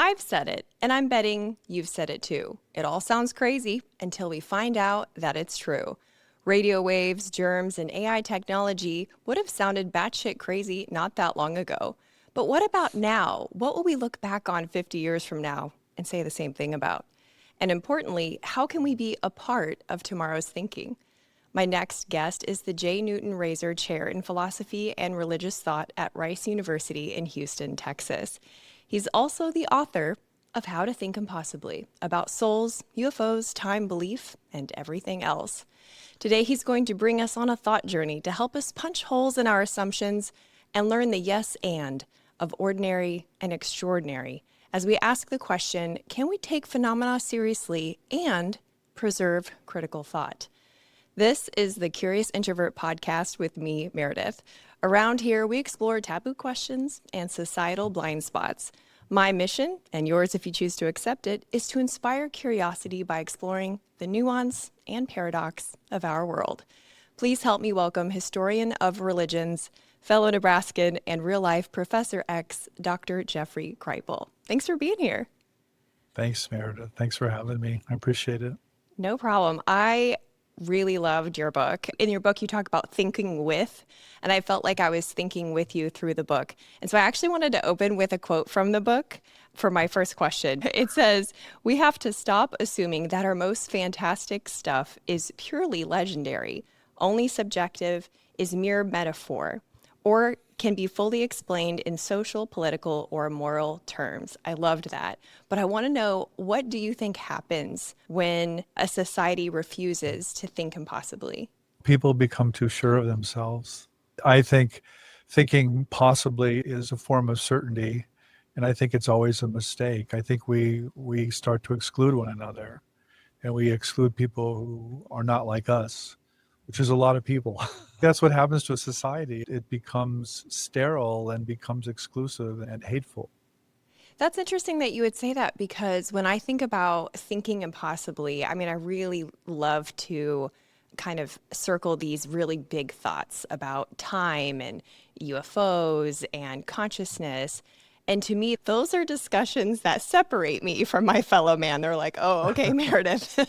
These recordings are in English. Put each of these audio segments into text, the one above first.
I've said it, and I'm betting you've said it too. It all sounds crazy until we find out that it's true. Radio waves, germs, and AI technology would have sounded batshit crazy not that long ago. But what about now? What will we look back on 50 years from now and say the same thing about? And importantly, how can we be a part of tomorrow's thinking? My next guest is the J. Newton Rayzor Chair in Philosophy and Religious Thought at Rice University in Houston, Texas. He's also the author of How to Think Impossibly, about souls, UFOs, time belief, and everything else. Today, he's going to bring us on a thought journey to help us punch holes in our assumptions and learn the yes and of ordinary and extraordinary as we ask the question, can we take phenomena seriously and preserve critical thought? This is the Curious Introvert podcast with me, Meredith. Around here, we explore taboo questions and societal blind spots. My mission, and yours if you choose to accept it, is to inspire curiosity by exploring the nuance and paradox of our world. Please help me welcome historian of religions, fellow Nebraskan, and real-life Professor X, Dr. Jeffrey Kripal. Thanks for being here. Thanks, Meredith. Thanks for having me. I appreciate it. No problem. I really loved your book. In your book, you talk about thinking with, and I felt like I was thinking with you through the book. And so I actually wanted to open with a quote from the book for my first question. It says, "We have to stop assuming that our most fantastic stuff is purely legendary, only subjective, is mere metaphor, or can be fully explained in social, political, or moral terms." I loved that. But I want to know, what do you think happens when a society refuses to think impossibly? People become too sure of themselves. I think thinking possibly is a form of certainty, and I think it's always a mistake. I think we start to exclude one another, and we exclude people who are not like us, which is a lot of people. That's what happens to a society. It becomes sterile and becomes exclusive and hateful. That's interesting that you would say that, because when I think about thinking impossibly, I mean, I really love to kind of circle these really big thoughts about time and UFOs and consciousness. And to me, those are discussions that separate me from my fellow man. They're like, oh, okay, Meredith,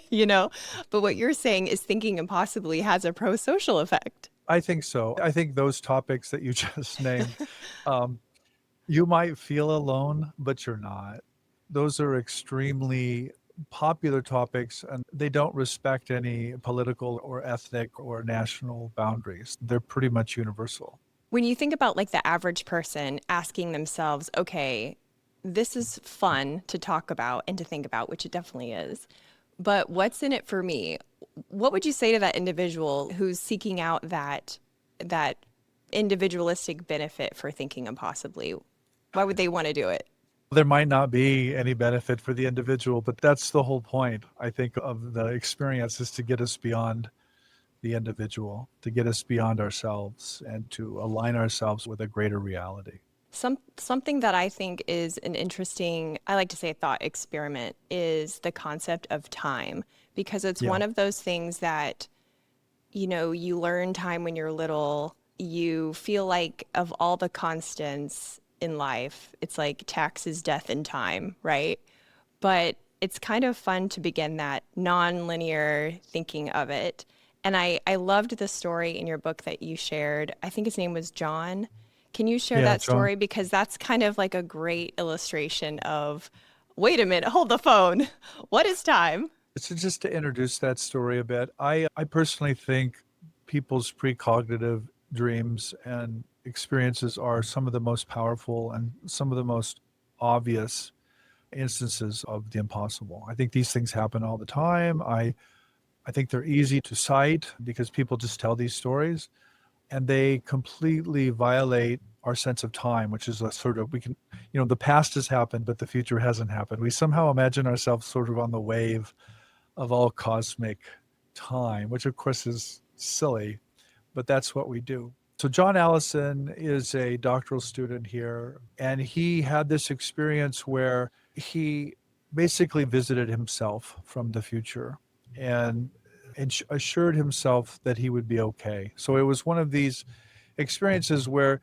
you know, but what you're saying is thinking impossibly has a pro-social effect. I think so. I think those topics that you just named, you might feel alone, but you're not. Those are extremely popular topics, and they don't respect any political or ethnic or national boundaries. They're pretty much universal. When you think about like the average person asking themselves, okay, this is fun to talk about and to think about, which it definitely is, but what's in it for me? What would you say to that individual who's seeking out that individualistic benefit for thinking impossibly? Why would they want to do it? There might not be any benefit for the individual, but that's the whole point, I think, of the experience, is to get us beyond the individual, to get us beyond ourselves and to align ourselves with a greater reality. Something that I think is an interesting, I like to say thought experiment, is the concept of time, because it's Yeah. one of those things that, you know, you learn time when you're little. You feel like of all the constants in life, it's like taxes, death, and time, right? But it's kind of fun to begin that non-linear thinking of it. And I loved the story in your book that you shared. I think his name was John. Can you share Yeah, that John. story? Because that's kind of like a great illustration of, wait a minute, hold the phone. What is time? So just to introduce that story a bit, I personally think people's precognitive dreams and experiences are some of the most powerful and some of the most obvious instances of the impossible. I think these things happen all the time. I think they're easy to cite because people just tell these stories, and they completely violate our sense of time, which is a sort of, we can, the past has happened, but the future hasn't happened. We somehow imagine ourselves sort of on the wave of all cosmic time, which of course is silly, but that's what we do. So John Allison is a doctoral student here, and he had this experience where he basically visited himself from the future and assured himself that he would be okay. So it was one of these experiences where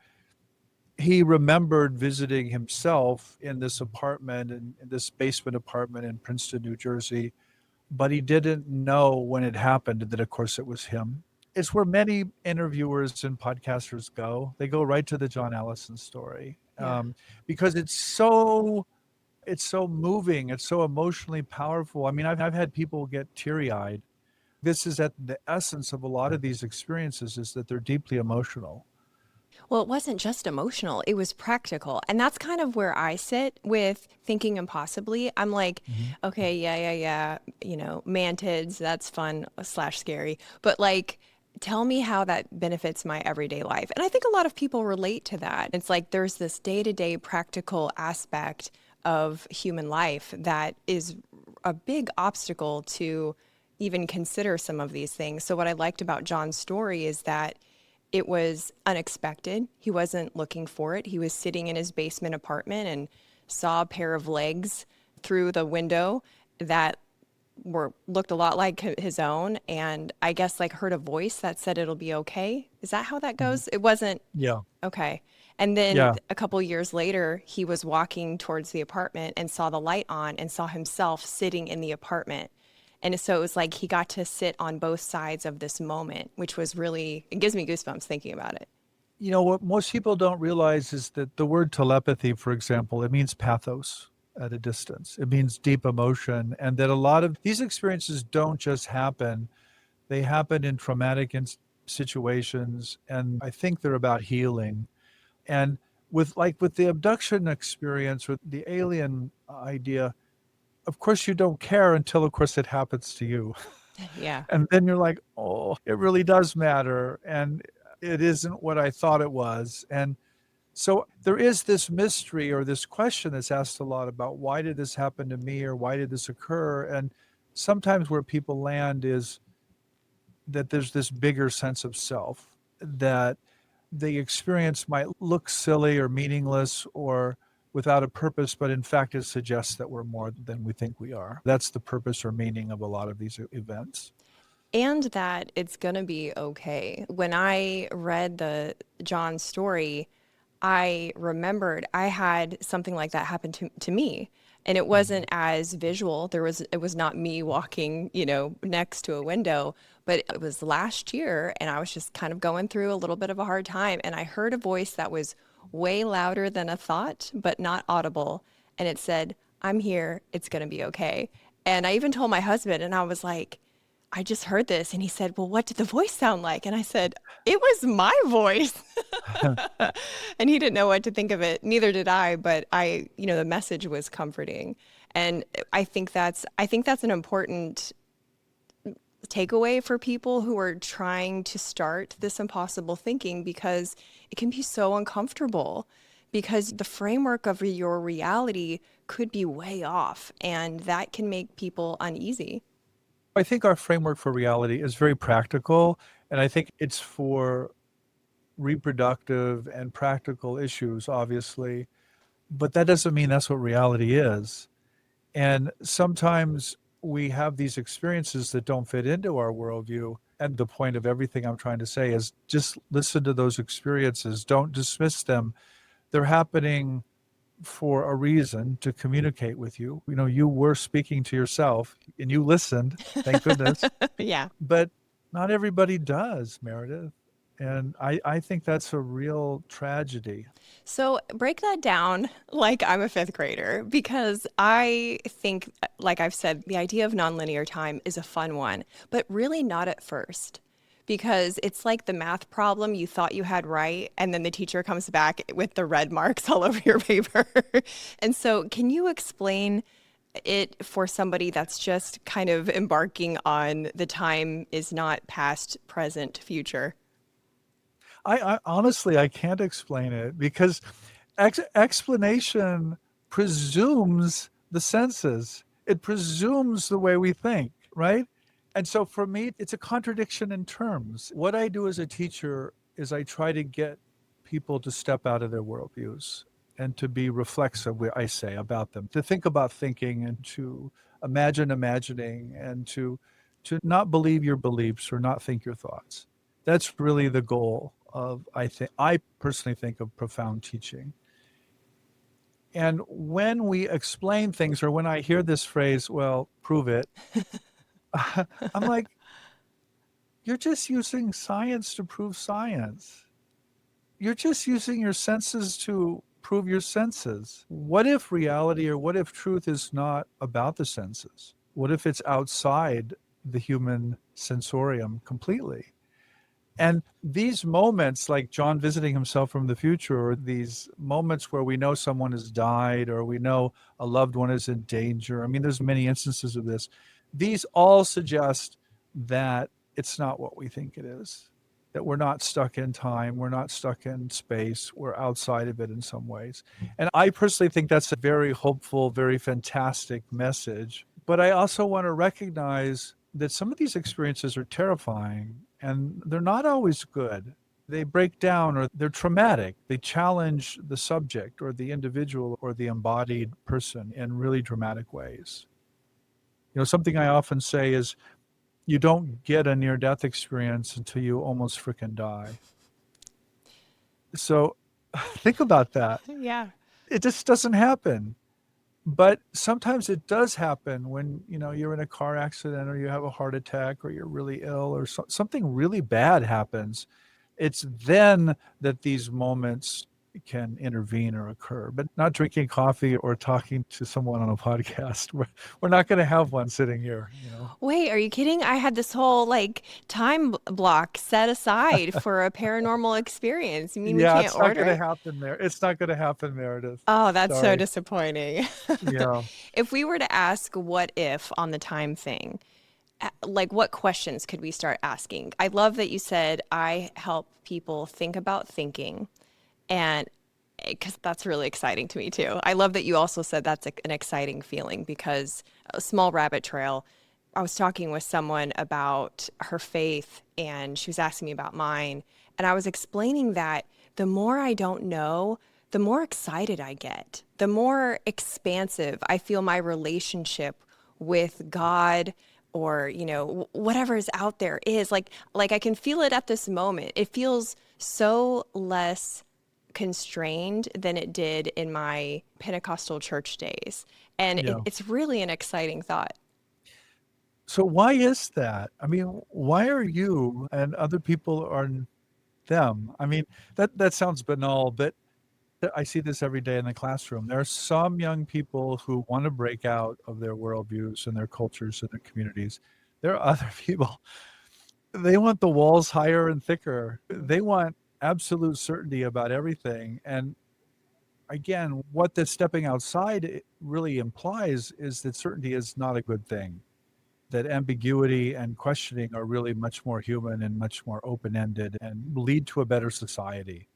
he remembered visiting himself in this apartment, in this basement apartment in Princeton, New Jersey, but he didn't know when it happened that, of course, it was him. It's where many interviewers and podcasters go. They go right to the John Allison story, Yeah. because it's so moving. It's so emotionally powerful. I mean, I've had people get teary eyed. This is at the essence of a lot of these experiences, is that they're deeply emotional. Well, it wasn't just emotional, it was practical. And that's kind of where I sit with Thinking Impossibly. I'm like, Mhm. okay, yeah, mantids, that's fun slash scary. But like, tell me how that benefits my everyday life. And I think a lot of people relate to that. It's like there's this day to day practical aspect of human life that is a big obstacle to even consider some of these things. So, what I liked about John's story is that it was unexpected. He wasn't looking for it. He was sitting in his basement apartment and saw a pair of legs through the window that were looked a lot like his own, and I guess like heard a voice that said it'll be okay. Is that how that Mhm. goes? It wasn't Yeah. okay. And then Yeah. a couple years later, he was walking towards the apartment and saw the light on and saw himself sitting in the apartment. And so it was like he got to sit on both sides of this moment, which was really, it gives me goosebumps thinking about it. You know, what most people don't realize is that the word telepathy, for example, it means pathos at a distance. It means deep emotion. And that a lot of these experiences don't just happen, they happen in traumatic situations. And I think they're about healing. And with the abduction experience or the alien idea, of course, you don't care until, of course, it happens to you. Yeah. And then you're like, oh, it really does matter. And it isn't what I thought it was. And so there is this mystery or this question that's asked a lot about, why did this happen to me, or why did this occur? And sometimes where people land is that there's this bigger sense of self, that the experience might look silly or meaningless or without a purpose, but in fact, it suggests that we're more than we think we are. That's the purpose or meaning of a lot of these events. And that it's going to be okay. When I read the John story, I remembered I had something like that happen to me. And it wasn't as visual. It was not me walking, next to a window, but it was last year and I was just kind of going through a little bit of a hard time and I heard a voice that was way louder than a thought, but not audible. And it said, "I'm here. It's going to be okay." And I even told my husband and I was like, "I just heard this." And he said, "Well, what did the voice sound like?" And I said, "It was my voice." And he didn't know what to think of it. Neither did I, but the message was comforting. And I think that's an important takeaway for people who are trying to start this impossible thinking because it can be so uncomfortable because the framework of your reality could be way off and that can make people uneasy. I think our framework for reality is very practical, and I think it's for reproductive and practical issues, obviously, but that doesn't mean that's what reality is. And sometimes we have these experiences that don't fit into our worldview. And the point of everything I'm trying to say is just listen to those experiences, don't dismiss them. They're happening for a reason, to communicate with you. You know, you were speaking to yourself and you listened, thank goodness. Yeah. But not everybody does, Meredith. And I think that's a real tragedy. So break that down like I'm a fifth grader because I think, like I've said, the idea of nonlinear time is a fun one, but really not at first. Because it's like the math problem you thought you had right, and then the teacher comes back with the red marks all over your paper. And so, can you explain it for somebody that's just kind of embarking on the time is not past, present, future? I honestly, I can't explain it because explanation presumes the senses. It presumes the way we think, right? And so for me, it's a contradiction in terms. What I do as a teacher is I try to get people to step out of their worldviews and to be reflexive, I say, about them, to think about thinking and to imagine imagining and to not believe your beliefs or not think your thoughts. That's really the goal. of, I personally think, of profound teaching. And when we explain things, or when I hear this phrase, well, prove it, I'm like, you're just using science to prove science. You're just using your senses to prove your senses. What if reality, or what if truth is not about the senses? What if it's outside the human sensorium completely? And these moments, like John visiting himself from the future, or these moments where we know someone has died, or we know a loved one is in danger. I mean, there's many instances of this. These all suggest that it's not what we think it is, that we're not stuck in time, we're not stuck in space, we're outside of it in some ways. And I personally think that's a very hopeful, very fantastic message. But I also want to recognize that some of these experiences are terrifying, and they're not always good. They break down, or they're traumatic. They challenge the subject or the individual or the embodied person in really dramatic ways. Something I often say is, you don't get a near death experience until you almost freaking die. So think about that. Yeah. It just doesn't happen. But sometimes it does happen when, you're in a car accident, or you have a heart attack, or you're really ill, or something really bad happens. It's then that these moments can intervene or occur, but not drinking coffee or talking to someone on a podcast. We're not going to have one sitting here. Wait, are you kidding? I had this whole like time block set aside for a paranormal experience. You mean we Yeah, can't it's not order going to it? happen there. It's not going to happen, Meredith. Oh, that's so Sorry. disappointing. Yeah. If we were to ask what if on the time thing, like what questions could we start asking? I love that you said I help people think about thinking, and because that's really exciting to me too. I love that you also said that's an exciting feeling, because a small rabbit trail. I was talking with someone about her faith, and she was asking me about mine, and I was explaining that the more I don't know, the more excited I get, the more expansive I feel my relationship with God, or whatever is out there is like I can feel it at this moment. It feels so less constrained than it did in my Pentecostal church days, and Yeah. it's really an exciting thought. So why is that? I mean, why are you and other people are them? I mean, that sounds banal, but I see this every day in the classroom. There are some young people who want to break out of their worldviews and their cultures and their communities. There are other people, they want the walls higher and thicker. They want absolute certainty about everything. And again, what the stepping outside really implies is that certainty is not a good thing, that ambiguity and questioning are really much more human and much more open-ended and lead to a better society.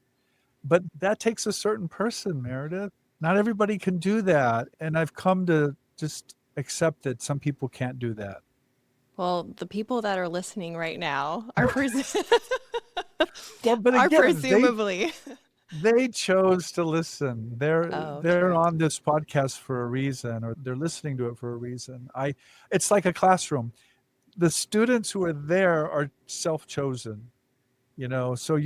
But that takes a certain person, Meredith. Not everybody can do that. And I've come to just accept that some people can't do that. Well, the people that are listening right now are Well, but are again, presumably. they chose to listen. They're Oh, they're true. on this podcast for a reason, or they're listening to it for a reason. It's like a classroom. The students who are there are self-chosen, so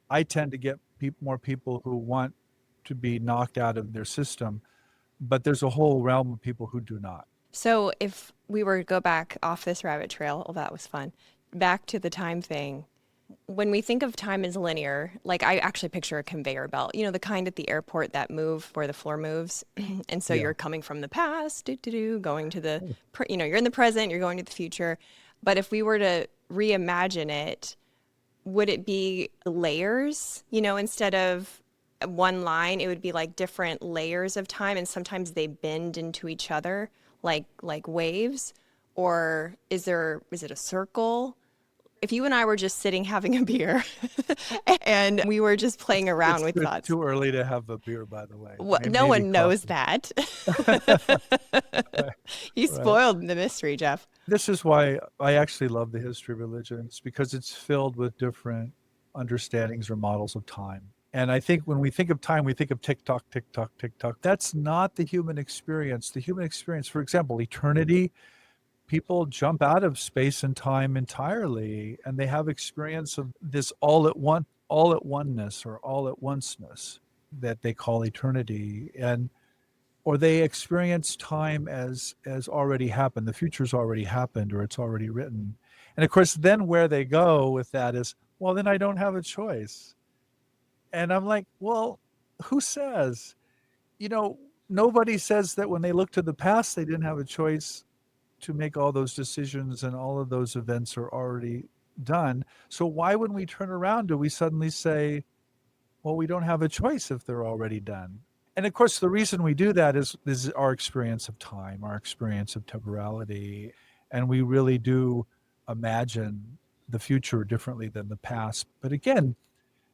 I tend to get more people who want to be knocked out of their system, but there's a whole realm of people who do not. So if we were to go back off this rabbit trail, oh, that was fun. Back to the time thing. When we think of time as linear, like I actually picture a conveyor belt, the kind at the airport that move where the floor moves. And so Yeah. you're coming from the past, going to you're in the present, you're going to the future. But if we were to reimagine it, would it be layers? Instead of one line, it would be like different layers of time, and sometimes they bend into each other like waves. Or is it a circle? If you and I were just sitting having a beer and we were just playing around with It's thoughts, too early to have a beer, by the way. no Maybe one knows coffee. that. Right. You Right. spoiled the mystery, Jeff. This is why I actually love the history of religions, because it's filled with different understandings or models of time. And I think when we think of time, we think of tick tock, tick tock, tick tock. That's not the human experience. The human experience, for example, eternity, people jump out of space and time entirely, and they have experience of this all at oneness or all at onceness that they call eternity. And or they experience time as already happened. The future's already happened, or it's already written. And of course, then where they go with that is, well, then I don't have a choice. And I'm like, well, who says? You know, nobody says that when they look to the past, they didn't have a choice to make all those decisions, and all of those events are already done. So why, when we turn around, do we suddenly say, well, we don't have a choice if they're already done? And of course, the reason we do that is our experience of time, our experience of temporality. And we really do imagine the future differently than the past. But again,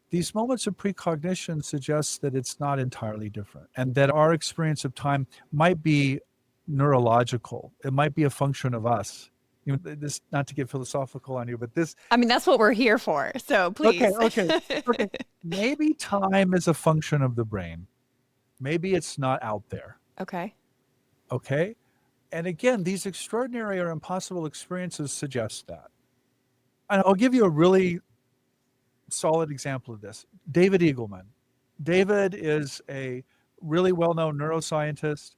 these moments of precognition suggest that it's not entirely different, and that our experience of time might be neurological. It might be a function of us. You know, this, not to get philosophical on you, but this. I mean, that's what we're here for. So please. Okay. Maybe time is a function of the brain. Maybe it's not out there. Okay. Okay. And again, these extraordinary or impossible experiences suggest that. And I'll give you a really solid example of this. David Eagleman. David is a really well-known neuroscientist.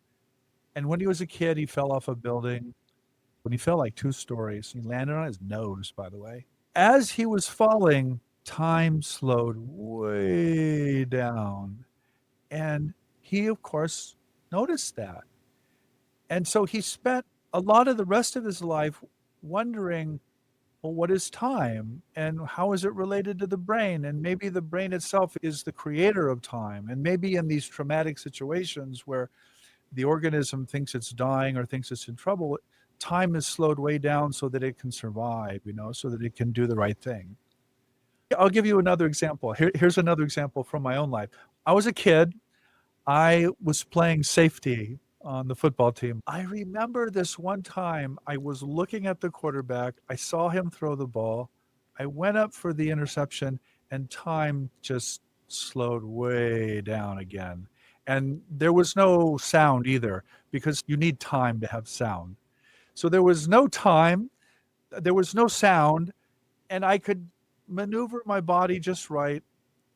And when he was a kid, he fell off a building. When he fell like 2 stories, he landed on his nose, by the way. As he was falling, time slowed way down. And he, of course, noticed that. And so he spent a lot of the rest of his life wondering, well, what is time? And how is it related to the brain? And maybe the brain itself is the creator of time. And maybe in these traumatic situations where the organism thinks it's dying or thinks it's in trouble, time is slowed way down so that it can survive, so that it can do the right thing. I'll give you another example. Here's another example from my own life. I was a kid. I was playing safety on the football team. I remember this one time I was looking at the quarterback. I saw him throw the ball. I went up for the interception, and time just slowed way down again. And there was no sound either, because you need time to have sound. So there was no time, there was no sound, and I could maneuver my body just right.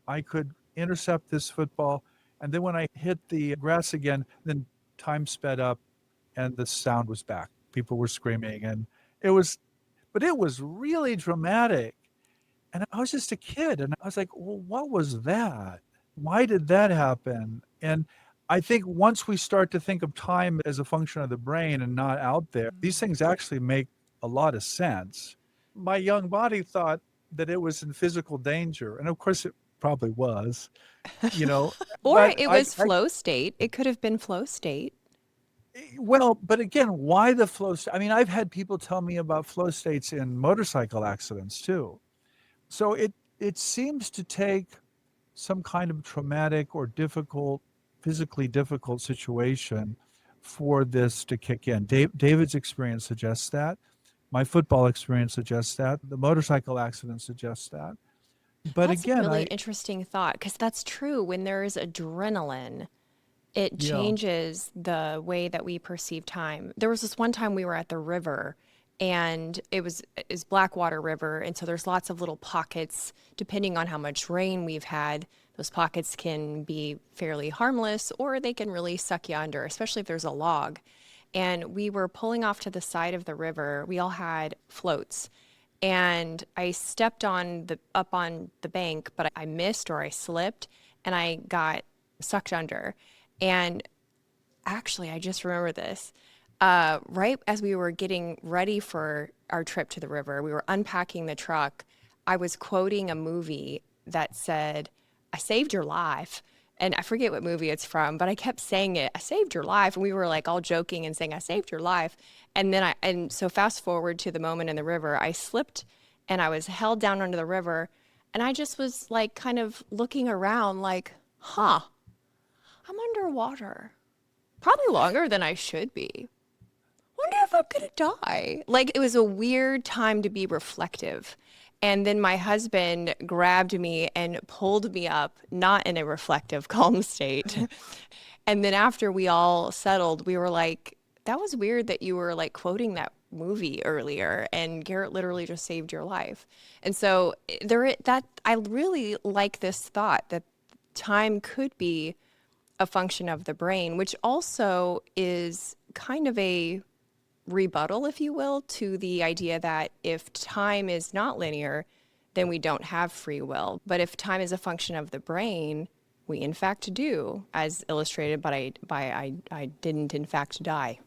I could intercept this football. And then when I hit the grass again, then time sped up and the sound was back. People were screaming, and it was really dramatic. And I was just a kid, and I was like, well, what was that? Why did that happen? And I think once we start to think of time as a function of the brain and not out there, these things actually make a lot of sense. My young body thought that it was in physical danger. And of course it probably was, Or but it was flow state. It could have been flow state. Well, but again, why the flow state? I mean, I've had people tell me about flow states in motorcycle accidents too. So it seems to take some kind of traumatic or physically difficult situation for this to kick in. David's experience suggests that. My football experience suggests that. The motorcycle accident suggests that. But That's again, a really interesting thought, because that's true. When there is adrenaline, it changes the way that we perceive time. There was this one time we were at the river, and it's Blackwater River, and so there's lots of little pockets. Depending on how much rain we've had, those pockets can be fairly harmless, or they can really suck you under, especially if there's a log. And we were pulling off to the side of the river. We all had floats. And I stepped up on the bank, but I missed, or I slipped, and I got sucked under. And actually, I just remember this. Right as we were getting ready for our trip to the river, we were unpacking the truck. I was quoting a movie that said, "I saved your life." And I forget what movie it's from, but I kept saying it, "I saved your life." And we were like all joking and saying, "I saved your life." And then so fast forward to the moment in the river, I slipped and I was held down under the river. And I just was like kind of looking around like, I'm underwater. Probably longer than I should be. Wonder if I'm gonna die. Like, it was a weird time to be reflective. And then my husband grabbed me and pulled me up, not in a reflective, calm state. And then after we all settled, we were like, That was weird that you were like quoting that movie earlier and Garrett literally just saved your life. And so that I really like this thought that time could be a function of the brain, which also is kind of a rebuttal, if you will, to the idea that if time is not linear, then we don't have free will. But if time is a function of the brain, we in fact do, as illustrated I didn't in fact die.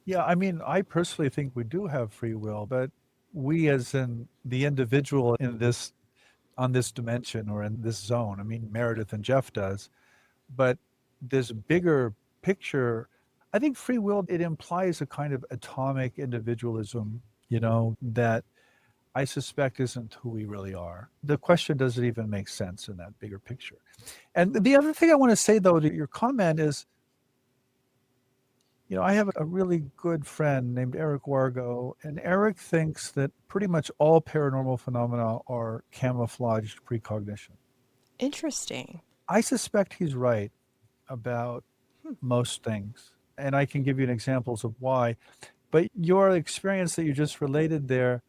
Yeah, I mean, I personally think we do have free will, but we as in the individual in this on this dimension or in this zone, I mean, Meredith and Jeff does, but this bigger picture, I think free will, it implies a kind of atomic individualism, that I suspect isn't who we really are. The question doesn't even make sense in that bigger picture. And the other thing I want to say, though, to your comment is, I have a really good friend named Eric Wargo, and Eric thinks that pretty much all paranormal phenomena are camouflaged precognition. Interesting. I suspect he's right about most things, and I can give you examples of why. But your experience that you just related there,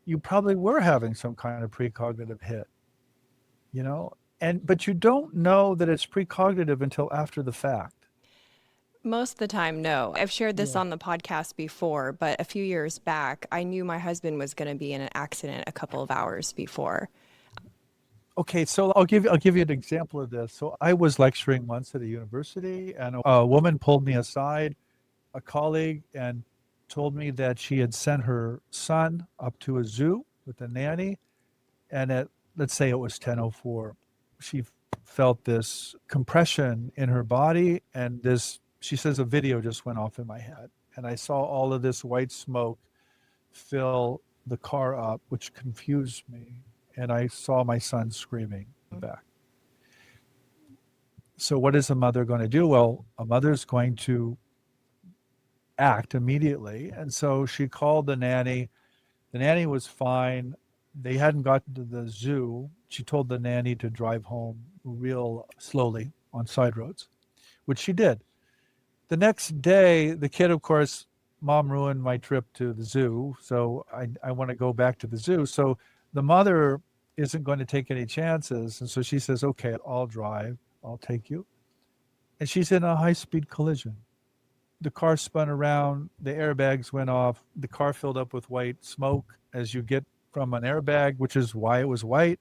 you probably were having some kind of precognitive hit, but you don't know that it's precognitive until after the fact. Most of the time, no. I've shared this Yeah. on the podcast before, but a few years back, I knew my husband was going to be in an accident a couple of hours before. Okay, so I'll give you an example of this. So I was lecturing once at a university, and a woman pulled me aside, a colleague, and told me that she had sent her son up to a zoo with a nanny, and at, let's say it was 10:04, she felt this compression in her body, and this, she says, a video just went off in my head, and I saw all of this white smoke fill the car up, which confused me, and I saw my son screaming in the back. So what is a mother going to do? Well, a mother's going to act immediately, and so she called the nanny. The nanny was fine. They hadn't gotten to the zoo. She told the nanny to drive home real slowly on side roads, which she did. The next day, the kid, of course, mom ruined my trip to the zoo, so I want to go back to the zoo. So the mother isn't going to take any chances, and so she says, okay, I'll drive, I'll take you. And she's in a high-speed collision. The car spun around, the airbags went off, the car filled up with white smoke as you get from an airbag, which is why it was white.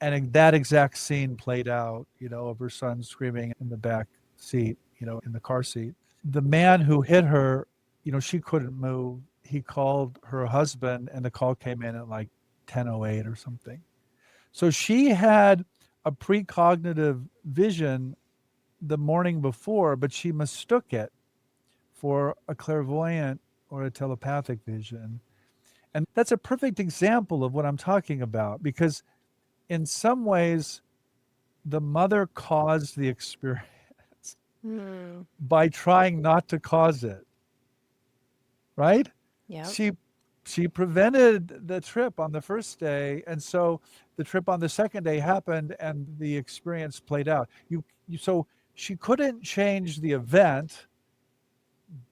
And that exact scene played out, of her son screaming in the back seat, in the car seat. The man who hit her, she couldn't move. He called her husband, and the call came in at like 10:08 or something. So she had a precognitive vision the morning before, but she mistook it for a clairvoyant or a telepathic vision. And that's a perfect example of what I'm talking about, because in some ways, the mother caused the experience by trying not to cause it, right? Yeah. She prevented the trip on the first day, and so the trip on the second day happened, and the experience played out. So she couldn't change the event,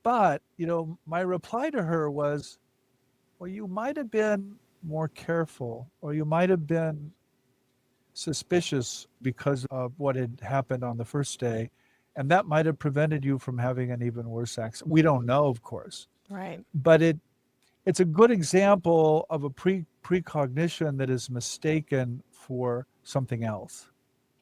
but my reply to her was, well, you might have been more careful, or you might have been suspicious because of what had happened on the first day, and that might have prevented you from having an even worse accident. We don't know, of course, Right. but it's a good example of a precognition that is mistaken for something else.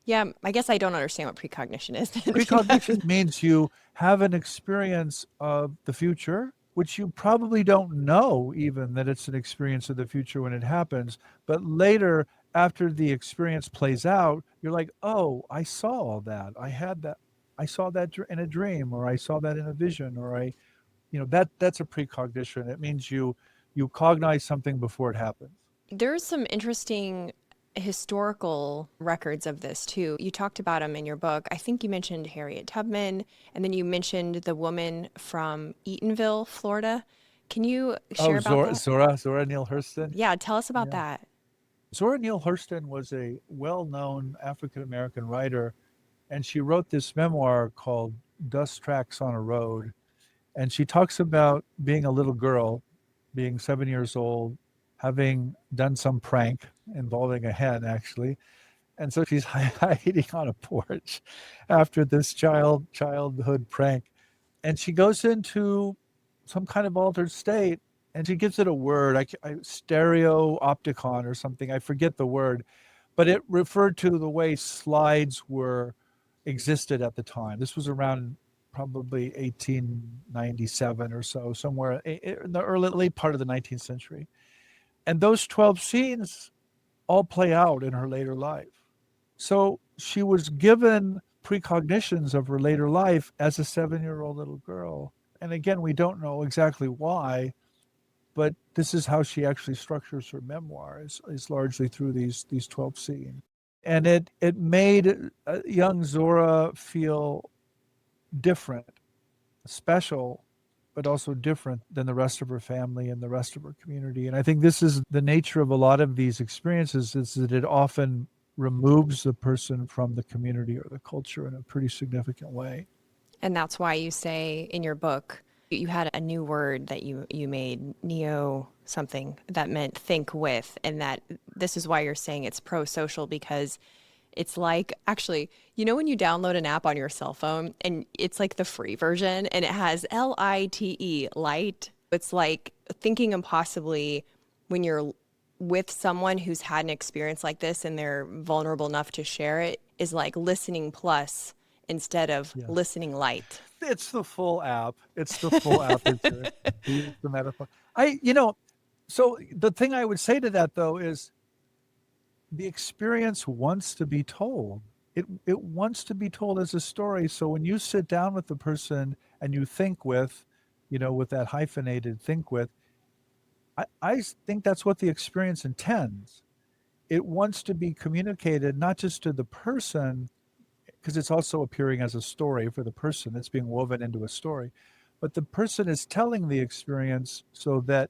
Yeah, I guess I don't understand what precognition is then. Precognition means you have an experience of the future, which you probably don't know even that it's an experience of the future when it happens. But later, after the experience plays out, you're like, oh, I saw all that. I had that. I saw that in a dream, or I saw that in a vision, or that's a precognition. It means you cognize something before it happens. There's some interesting historical records of this too. You talked about them in your book. I think you mentioned Harriet Tubman, and then you mentioned the woman from Eatonville, Florida. Can you Oh, share about that? Zora Neale Hurston. Yeah, tell us about Yeah. that. Zora Neale Hurston was a well-known African American writer, and she wrote this memoir called dust tracks on a road, and she talks about being a little girl, being 7 years old, having done some prank involving a hen, actually. And so she's hiding on a porch after this childhood prank. And she goes into some kind of altered state, and she gives it a word, stereo opticon or something. I forget the word, but it referred to the way slides were existed at the time. This was around probably 1897 or so, somewhere in the early late part of the 19th century. And those 12 scenes all play out in her later life. So she was given precognitions of her later life as a 7-year-old little girl. And again, we don't know exactly why, but this is how she actually structures her memoir, is largely through these 12 scenes. And it made young Zora feel different, special, but also different than the rest of her family and the rest of her community. And I think this is the nature of a lot of these experiences, is that it often removes the person from the community or the culture in a pretty significant way. And that's why you say in your book, you had a new word that you made, neo something, that meant think with, and that this is why you're saying it's pro-social, because it's like, actually, you know when you download an app on your cell phone and it's like the free version and it has LITE, light. It's like Thinking Impossibly, when you're with someone who's had an experience like this and they're vulnerable enough to share it, is like listening plus instead of Yes. listening light. It's the full app. It's the full aperture. To use the metaphor. So the thing I would say to that, though, is the experience wants to be told. It wants to be told as a story. So when you sit down with the person and you think with, with that hyphenated think with, I think that's what the experience intends. It wants to be communicated not just to the person, because it's also appearing as a story for the person. It's being woven into a story. But the person is telling the experience so that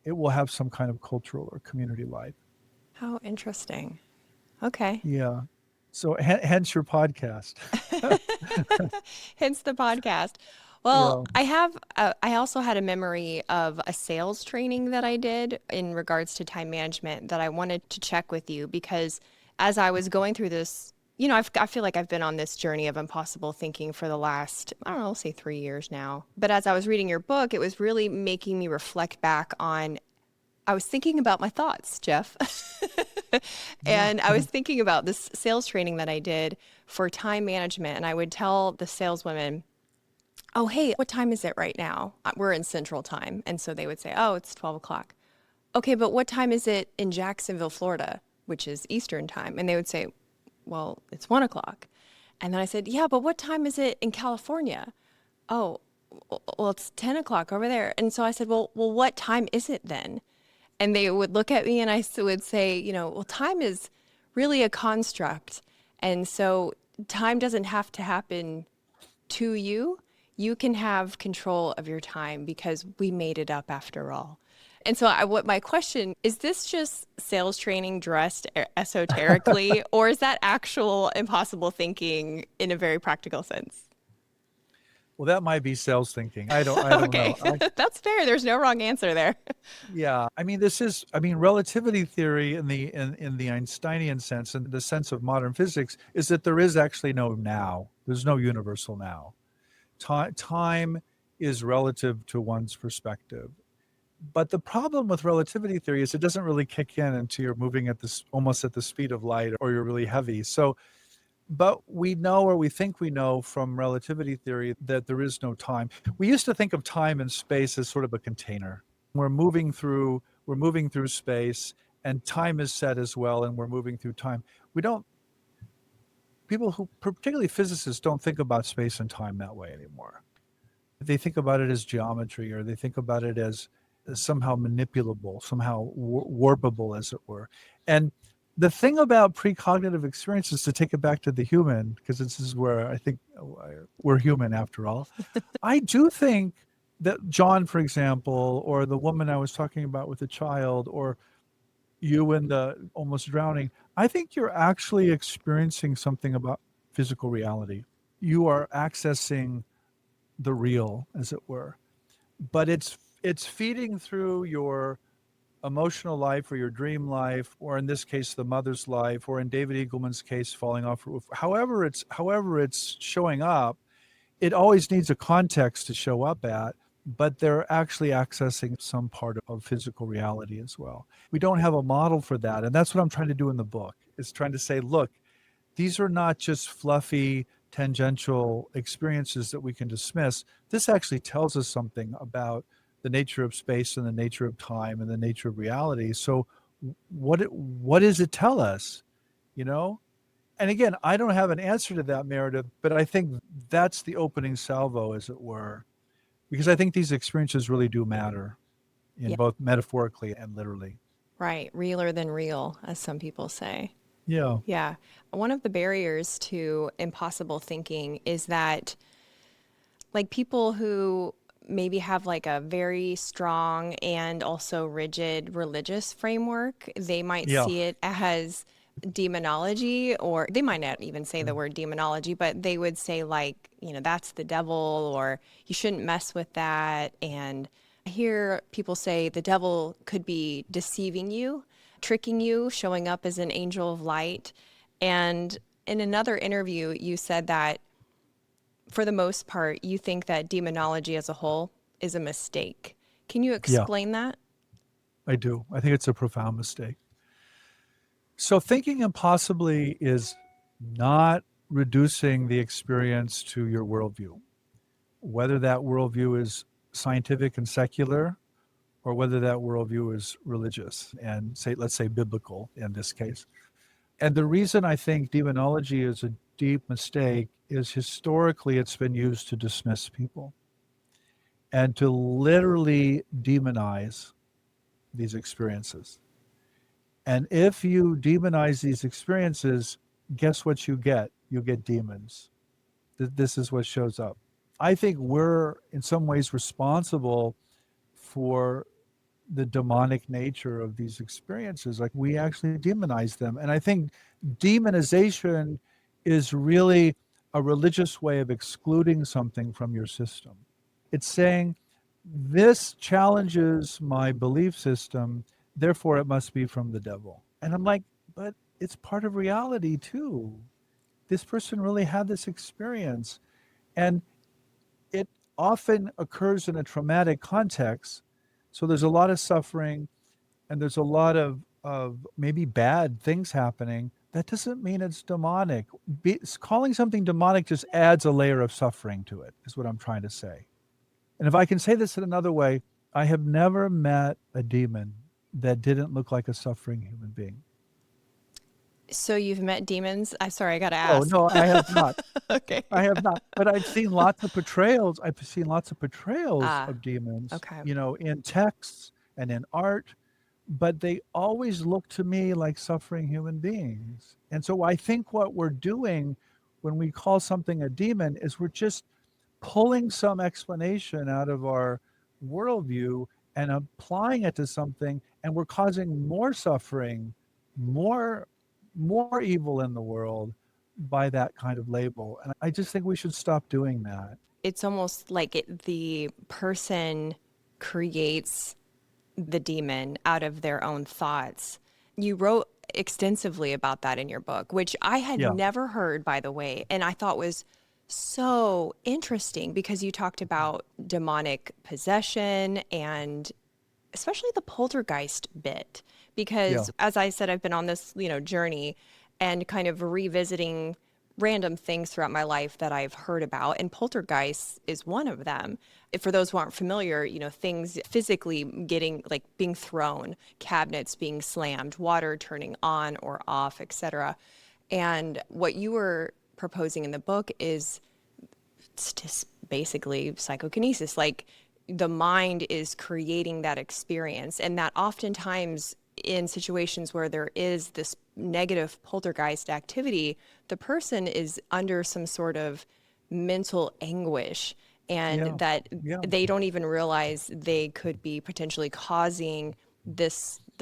it will have some kind of cultural or community life. How interesting. Okay. Yeah. So hence your podcast. Hence the podcast. Well, Yeah. I also had a memory of a sales training that I did in regards to time management that I wanted to check with you, because as I was going through this, I feel like I've been on this journey of impossible thinking for the last, I don't know, I'll say 3 years now. But as I was reading your book, it was really making me reflect back on, I was thinking about my thoughts, Jeff. Yeah. And I was thinking about this sales training that I did for time management. And I would tell the saleswomen, oh, hey, what time is it right now? We're in Central Time. And so they would say, oh, it's 12 o'clock. Okay, but what time is it in Jacksonville, Florida, which is Eastern Time? And they would say, well, it's 1 o'clock. And then I said, yeah, but what time is it in California? Oh, well, it's 10 o'clock over there. And so I said, well, what time is it then? And they would look at me and I would say, well, time is really a construct. And so time doesn't have to happen to you. You can have control of your time because we made it up after all. And so what my question is, this just sales training dressed esoterically, or is that actual impossible thinking in a very practical sense? Well, that might be sales thinking. I don't Okay, know. that's fair. There's no wrong answer there. Yeah. Relativity theory in the Einsteinian sense, and the sense of modern physics, is that there is actually no now. There's no universal now. Time is relative to one's perspective. But the problem with relativity theory is it doesn't really kick in until you're moving at this almost at the speed of light, or you're really heavy. So, but we know, or we think we know from relativity theory, that there is no time. We used to think of time and space as sort of a container. We're moving through space, and time is set as well, and we're moving through time. We don't People who, particularly physicists, don't think about space and time that way anymore. They think about it as geometry, or they think about it as somehow manipulable, somehow warpable, as it were. And the thing about precognitive experiences, to take it back to the human, because this is where I think we're human after all, I do think that John, for example, or the woman I was talking about with the child, or you and the almost drowning, I think you're actually experiencing something about physical reality. you are accessing the real, as it were. But it's feeding through your emotional life or your dream life, or in this case, the mother's life, or in David Eagleman's case, falling off a roof. However it's showing up, it always needs a context to show up at, but they're actually accessing some part of physical reality as well. We don't have a model for that. And that's what I'm trying to do in the book, is trying to say, look, these are not just fluffy, tangential experiences that we can dismiss. This actually tells us something about the nature of space and the nature of time and the nature of reality. So what does it tell us? You know? And again, I don't have an answer to that, Meredith, but I think that's the opening salvo, as it were, because I think these experiences really do matter in Yeah. both metaphorically and literally. Right. Realer than real, as some people say. Yeah. Yeah. One of the barriers to impossible thinking is that, like, people who maybe have like a very strong and also rigid religious framework, they might Yeah. see it as demonology, or they might not even say the word demonology, but they would say, like, that's the devil, or you shouldn't mess with that. And I hear people say the devil could be deceiving you, tricking you, showing up as an angel of light. And in another interview, you said that for the most part, you think that demonology as a whole is a mistake. Can you Yeah, explain that? I do. I think it's a profound mistake. So thinking impossibly is not reducing the experience to your worldview, whether that worldview is scientific and secular, or whether that worldview is religious and let's say biblical in this case. And the reason I think demonology is a deep mistake is historically it's been used to dismiss people and to literally demonize these experiences. And if you demonize these experiences, guess what you get? You get demons. This is what shows up. I think we're in some ways responsible for the demonic nature of these experiences. Like, we actually demonize them. And I think demonization is really a religious way of excluding something from your system. It's saying, this challenges my belief system, therefore it must be from the devil. And I'm like, but it's part of reality too. This person really had this experience. And it often occurs in a traumatic context. So there's a lot of suffering and there's a lot of maybe bad things happening. That doesn't mean it's demonic. Calling something demonic just adds a layer of suffering to it, is what I'm trying to say. And if I can say this in another way, I have never met a demon that didn't look like a suffering human being. So you've met demons? I'm sorry, I got to Oh, ask. no, I have not. Okay. I have not. But I've seen lots of portrayals. I've seen lots of portrayals Ah, of demons, okay. in texts and in art, but they always look to me like suffering human beings. And so I think what we're doing when we call something a demon is we're just pulling some explanation out of our worldview and applying it to something, and we're causing more suffering, more more evil in the world by that kind of label. And I just think we should stop doing that. It's almost like the person creates the demon out of their own thoughts. You wrote extensively about that in your book, which I had Yeah. never heard, by the way, and I thought was so interesting because you talked about demonic possession and especially the poltergeist bit. Yeah. Because as I said, I've been on this, journey and kind of revisiting random things throughout my life that I've heard about, and poltergeist is one of them. For those who aren't familiar, things physically getting, like, being thrown, cabinets being slammed, water turning on or off, etc. And what you were proposing in the book is just basically psychokinesis. Like, the mind is creating that experience, and that oftentimes in situations where there is this negative poltergeist activity, the person is under some sort of mental anguish, and Yeah. that Yeah. they don't even realize they could be potentially causing the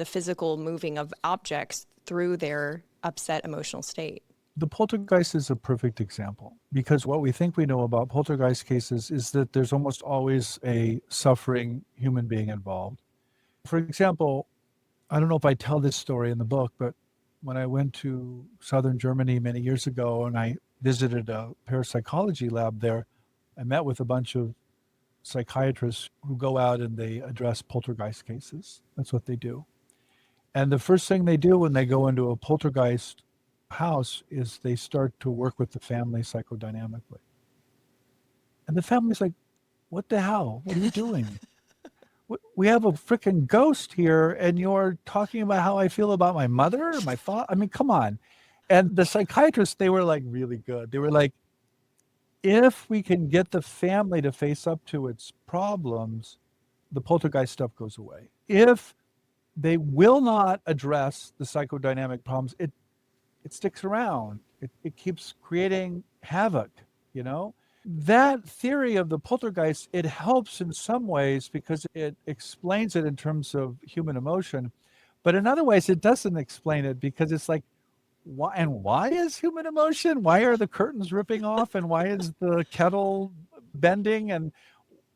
physical moving of objects through their upset emotional state. The poltergeist is a perfect example because what we think we know about poltergeist cases is that there's almost always a suffering human being involved. For example, I don't know if I tell this story in the book, but when I went to southern Germany many years ago and I visited a parapsychology lab there, I met with a bunch of psychiatrists who go out and they address poltergeist cases. That's what they do. And the first thing they do when they go into a poltergeist house is they start to work with the family psychodynamically. And the family's like, what the hell? What are you doing? We have a freaking ghost here, and you're talking about how I feel about my mother, my father. I mean, come on. And the psychiatrists, they were like really good. They were like, if we can get the family to face up to its problems, the poltergeist stuff goes away. If they will not address the psychodynamic problems, it sticks around. It keeps creating havoc, you know? That theory of the poltergeist, it helps in some ways because it explains it in terms of human emotion. But in other ways, it doesn't explain it because it's like, why is human emotion? Why are the curtains ripping off? And why is the kettle bending? And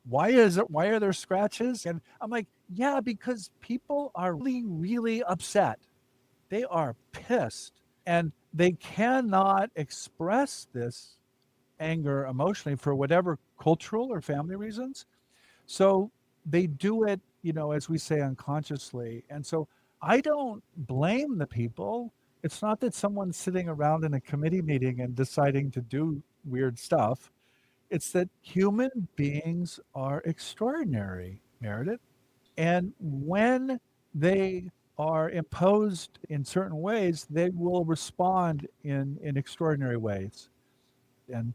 why are there scratches? And I'm like, yeah, because people are really, really upset. They are pissed. And they cannot express this anger emotionally for whatever cultural or family reasons. So they do it, as we say, unconsciously. And so I don't blame the people. It's not that someone's sitting around in a committee meeting and deciding to do weird stuff. It's that human beings are extraordinary, Meredith. And when they are imposed in certain ways, they will respond in extraordinary ways. And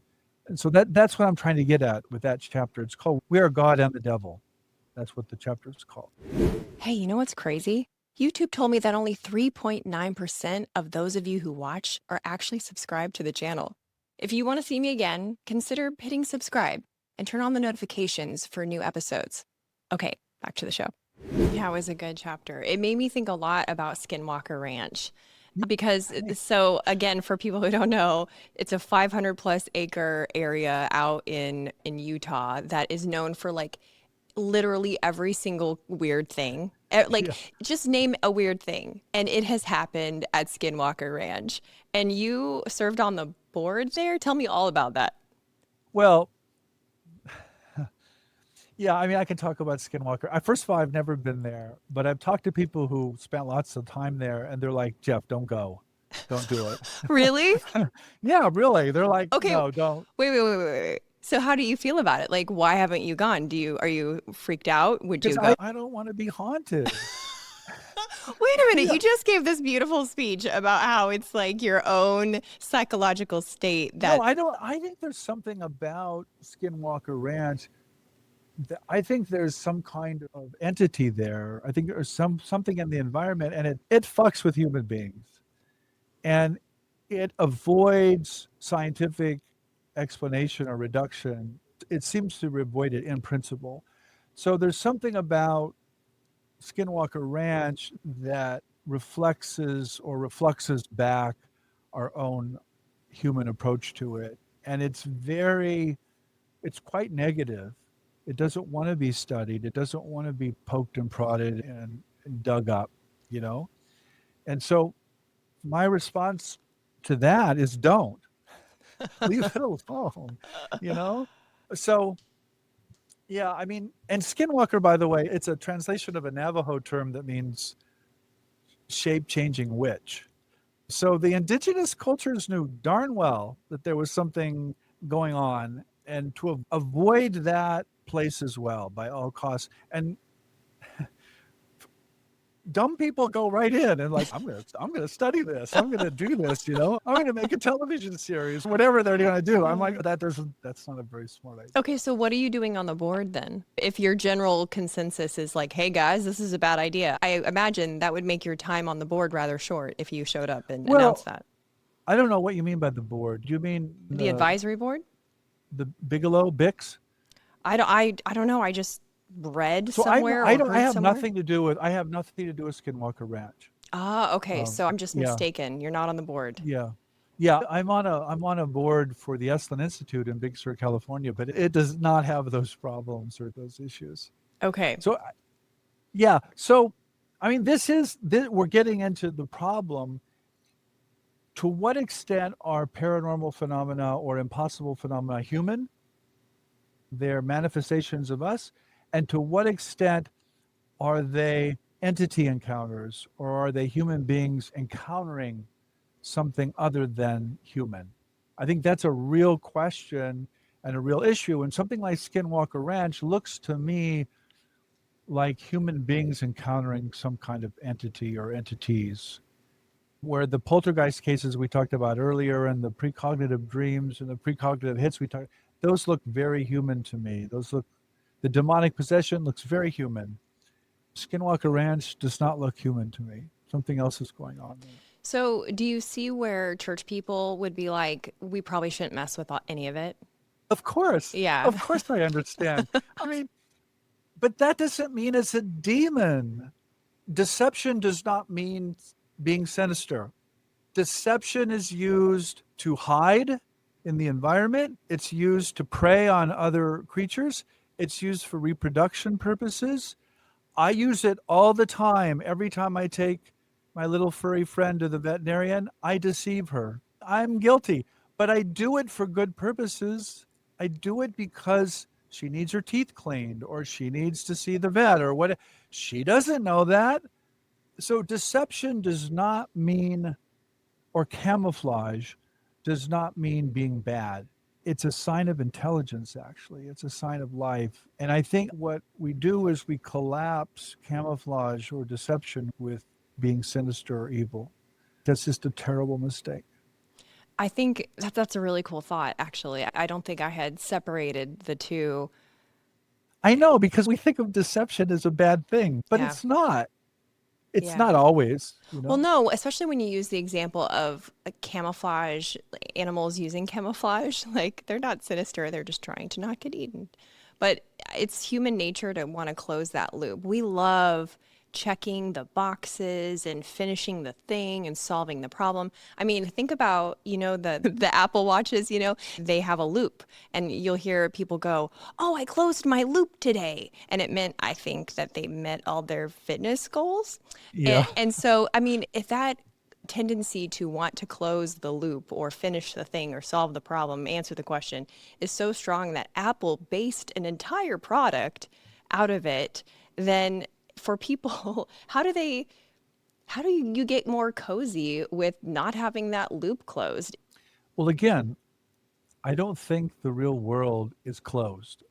so that's what I'm trying to get at with that chapter. It's called We Are God and the Devil. That's what the chapter is called. Hey, you know what's crazy? YouTube told me that only 3.9% of those of you who watch are actually subscribed to the channel. If you want to see me again, consider hitting subscribe and turn on the notifications for new episodes. Okay, back to the show. That was a good chapter. It made me think a lot about Skinwalker Ranch. Because so again, for people who don't know, it's a 500 plus acre area out in Utah that is known for like literally every single weird thing. Just name a weird thing, and it has happened at Skinwalker Ranch. And you served on the board there. Tell me all about that. Well, yeah, I mean, I can talk about Skinwalker. First of all, I've never been there, but I've talked to people who spent lots of time there, and they're like, Jeff, don't go. Don't do it. Really? Yeah, really. They're like, Okay. no, don't. Wait. So how do you feel about it? Like, why haven't you gone? Are you freaked out? Would you go? I don't want to be haunted. Wait a minute. Yeah. You just gave this beautiful speech about how it's like your own psychological state that. No, I think there's something about Skinwalker Ranch. I think there's some kind of entity there. I think there's something in the environment, and it fucks with human beings. And it avoids scientific explanation or reduction. It seems to avoid it in principle. So there's something about Skinwalker Ranch that reflexes back our own human approach to it. And it's quite negative. It doesn't want to be studied. It doesn't want to be poked and prodded and dug up, And so my response to that is don't. Leave it alone, So, yeah, I mean, and Skinwalker, by the way, it's a translation of a Navajo term that means shape-changing witch. So the indigenous cultures knew darn well that there was something going on, and to avoid that place as well by all costs. And dumb people go right in and like, I'm gonna study this. I'm gonna do this. I'm gonna make a television series, whatever they're gonna do. I'm like, that's not a very smart idea. Okay, so what are you doing on the board then? If your general consensus is like, hey guys, this is a bad idea, I imagine that would make your time on the board rather short if you showed up and announced that. I don't know what you mean by the board. Do you mean the advisory board? The Bigelow Bix? I don't know. I just read so somewhere. I have nothing to do with Skinwalker Ranch. Ah, okay. So I'm just mistaken. You're not on the board. Yeah. Yeah, I'm on a board for the Esalen Institute in Big Sur, California, but it does not have those problems or those issues. Okay. So yeah, so I mean, we're getting into the problem. To what extent are paranormal phenomena or impossible phenomena human? They're manifestations of us, and to what extent are they entity encounters, or are they human beings encountering something other than human? I think that's a real question and a real issue. And something like Skinwalker Ranch looks to me like human beings encountering some kind of entity or entities. Where the poltergeist cases we talked about earlier and the precognitive dreams and the precognitive hits those look very human to me. The demonic possession looks very human. Skinwalker Ranch does not look human to me. Something else is going on there. So, do you see where church people would be like, we probably shouldn't mess with any of it? Of course. Yeah. Of course I understand. I mean, but that doesn't mean it's a demon. Deception does not mean being sinister. Deception is used to hide in the environment. It's used to prey on other creatures. It's used for reproduction purposes. I use it all the time. Every time I take my little furry friend to the veterinarian, I deceive her. I'm guilty, but I do it for good purposes. I do it because she needs her teeth cleaned or she needs to see the vet or what. She doesn't know that. So deception does not mean, or camouflage does not mean being bad. It's a sign of intelligence, actually. It's a sign of life. And I think what we do is we collapse camouflage or deception with being sinister or evil. That's just a terrible mistake. I think that's a really cool thought, actually. I don't think I had separated the two. I know, because we think of deception as a bad thing, but Yeah. it's not. It's Yeah. not always, Well, no, especially when you use the example of like camouflage, like animals using camouflage, like they're not sinister, they're just trying to not get eaten. But it's human nature to want to close that loop. We love checking the boxes and finishing the thing and solving the problem. I mean, think about, the the Apple Watches, they have a loop and you'll hear people go, "Oh, I closed my loop today." And it meant, I think, that they met all their fitness goals. Yeah. And so, I mean, if that tendency to want to close the loop or finish the thing or solve the problem, answer the question, is so strong that Apple based an entire product out of it, then for people, how do you get more cozy with not having that loop closed? Well, again, I don't think the real world is closed.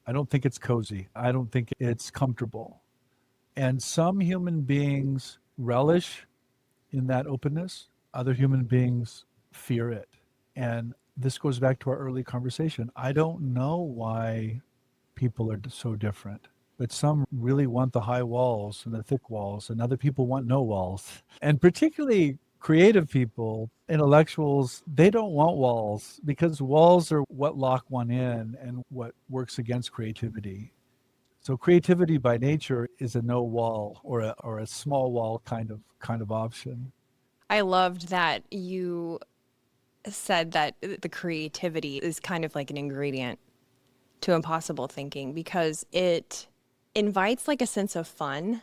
I don't think it's cozy. I don't think it's comfortable. And some human beings relish in that openness, other human beings fear it. And this goes back to our early conversation. I don't know why people are so different, but some really want the high walls and the thick walls, and other people want no walls. And particularly creative people, intellectuals, they don't want walls because walls are what lock one in and what works against creativity. So creativity by nature is a no wall or a small wall kind of option. I loved that you said that the creativity is kind of like an ingredient to impossible thinking because it invites like a sense of fun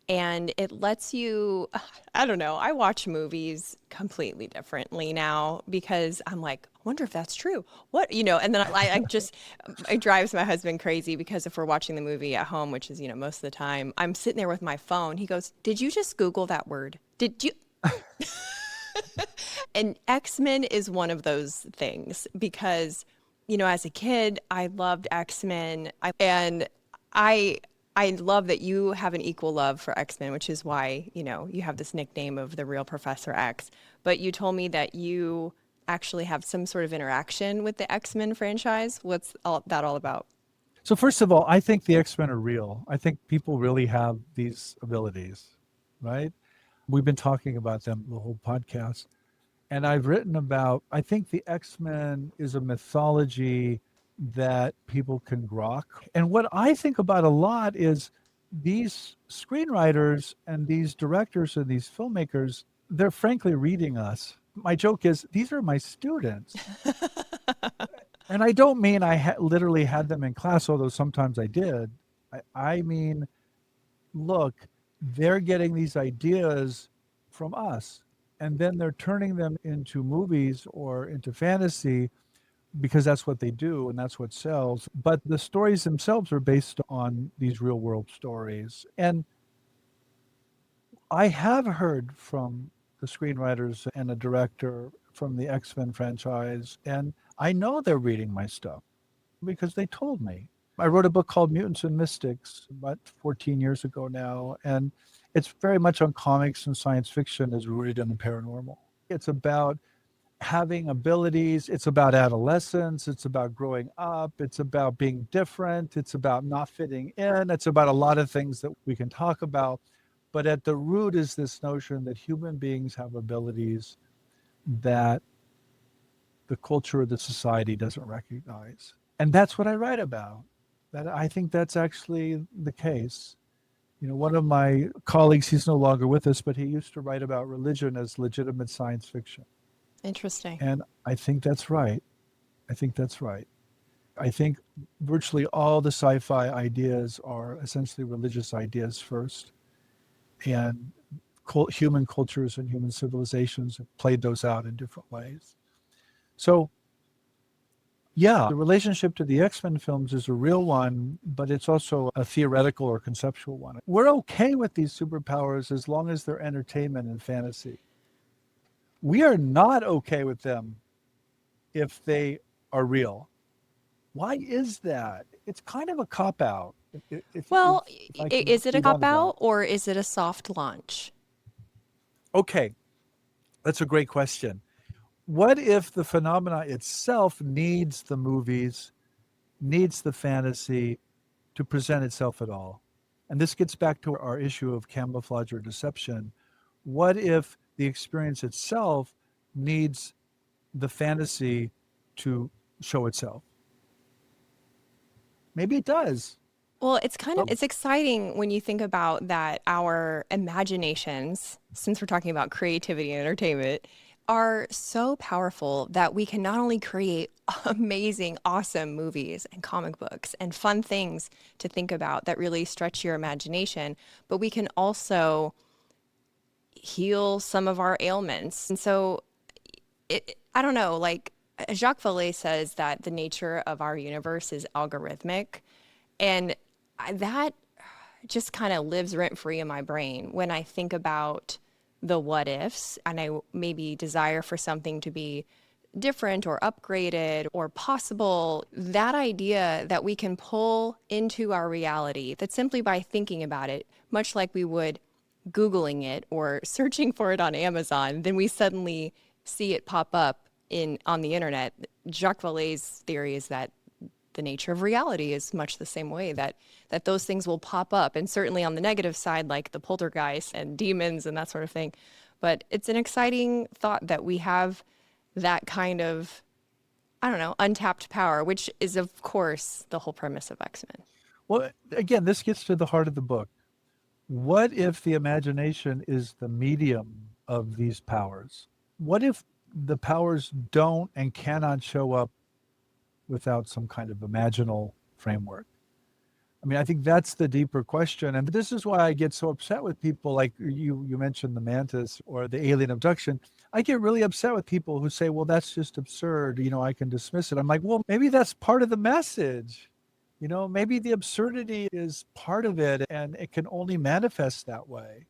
and it lets you, I don't know, I watch movies completely differently now because I'm like, I wonder if that's true. What, and then I just, it drives my husband crazy because if we're watching the movie at home, which is, most of the time, I'm sitting there with my phone. He goes, "Did you just Google that word? Did you?" And X-Men is one of those things because, as a kid, I loved X-Men. I love that you have an equal love for X-Men, which is why, you have this nickname of the real Professor X. But you told me that you actually have some sort of interaction with the X-Men franchise. What's that all about? So first of all, I think the X-Men are real. I think people really have these abilities, right? We've been talking about them the whole podcast. And I've written about, I think the X-Men is a mythology that people can grok. And what I think about a lot is these screenwriters and these directors and these filmmakers, they're frankly reading us. My joke is, these are my students. And I don't mean I literally had them in class, although sometimes I did. I mean, look, they're getting these ideas from us, and then they're turning them into movies or into fantasy because that's what they do and that's what sells. But the stories themselves are based on these real world stories. And I have heard from the screenwriters and the director from the X-Men franchise, and I know they're reading my stuff because they told me. I wrote a book called Mutants and Mystics about 14 years ago now, and it's very much on comics and science fiction is rooted in the paranormal. It's about having abilities, it's about adolescence, it's about growing up, it's about being different, it's about not fitting in, it's about a lot of things that we can talk about. But at the root is this notion that human beings have abilities that the culture of the society doesn't recognize. And that's what I write about. That I think that's actually the case. One of my colleagues, he's no longer with us, but he used to write about religion as legitimate science fiction. Interesting. And I think that's right. I think that's right. I think virtually all the sci-fi ideas are essentially religious ideas first. And human cultures and human civilizations have played those out in different ways. So yeah, the relationship to the X-Men films is a real one, but it's also a theoretical or conceptual one. We're okay with these superpowers as long as they're entertainment and fantasy. We are not okay with them if they are real. Why is that? It's kind of a cop-out. Well, If I can is it a move on cop to that. out or is it a soft launch? Okay, that's a great question. What if the phenomena itself needs the movies, needs the fantasy to present itself at all? And this gets back to our issue of camouflage or deception. What if the experience itself needs the fantasy to show itself? Maybe it does. Well, But it's exciting when you think about that our imaginations, since we're talking about creativity and entertainment, are so powerful that we can not only create amazing, awesome movies and comic books and fun things to think about that really stretch your imagination, but we can also heal some of our ailments. And so I don't know, like Jacques Vallée says that the nature of our universe is algorithmic. And that just kind of lives rent free in my brain when I think about the what ifs and I maybe desire for something to be different or upgraded or possible. That idea that we can pull into our reality that simply by thinking about it, much like we would Googling it or searching for it on Amazon, then we suddenly see it pop up on the internet. Jacques Vallée's theory is that the nature of reality is much the same way that those things will pop up, and certainly on the negative side, like the poltergeists and demons and that sort of thing. But it's an exciting thought that we have that kind of, I don't know, untapped power, which is of course the whole premise of X-Men. well, again, this gets to the heart of the book. What if the imagination is the medium of these powers? What if the powers don't and cannot show up without some kind of imaginal framework? I mean, I think that's the deeper question. And this is why I get so upset with people like you mentioned the mantis or the alien abduction. I get really upset with people who say, well, that's just absurd. I can dismiss it. I'm like, well, maybe that's part of the message. Maybe the absurdity is part of it and it can only manifest that way.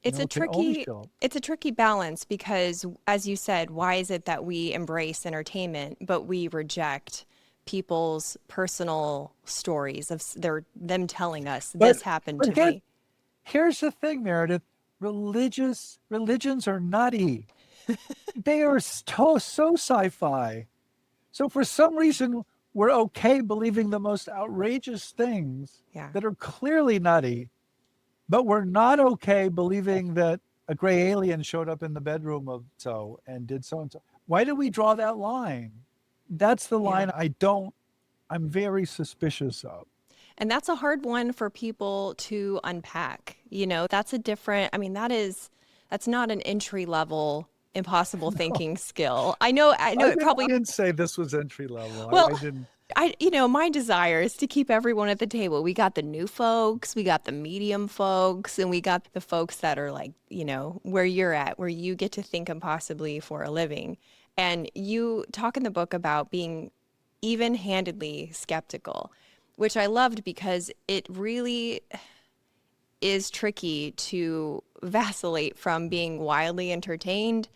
It's a It can only tricky show. it's a tricky balance because as you said, why is it that we embrace entertainment but we reject people's personal stories of them telling us But this happened but to me? here's the thing, Meredith. Religions are nutty. They are so sci-fi. So for some reason, we're okay believing the most outrageous things Yeah. that are clearly nutty, but we're not okay believing that a gray alien showed up in the bedroom of so and did so and so. Why do we draw that line? That's the Yeah. line I'm very suspicious of. And that's a hard one for people to unpack. That's a different, I mean, that's not an entry level impossible No, thinking skill. I know it I probably didn't say this was entry level. well, I didn't. my desire is to keep everyone at the table. We got the new folks, we got the medium folks, and we got the folks that are like, where you're at, where you get to think impossibly for a living. And you talk in the book about being even-handedly skeptical, which I loved because it really is tricky to vacillate from being wildly entertained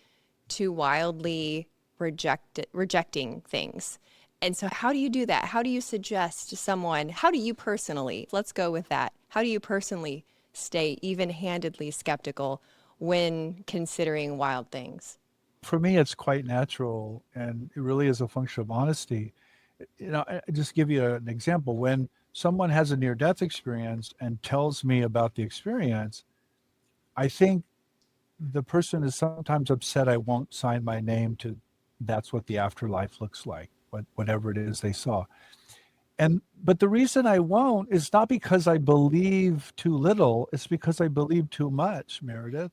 to wildly rejecting things. And so how do you do that? How do you suggest to someone, how do you personally, let's go with that. How do you personally stay even-handedly skeptical when considering wild things? For me, it's quite natural, and it really is a function of honesty. I just give you an example. When someone has a near-death experience and tells me about the experience, I think the person is sometimes upset I won't sign my name to that's what the afterlife looks like, whatever it is they saw. But the reason I won't is not because I believe too little, it's because I believe too much, Meredith.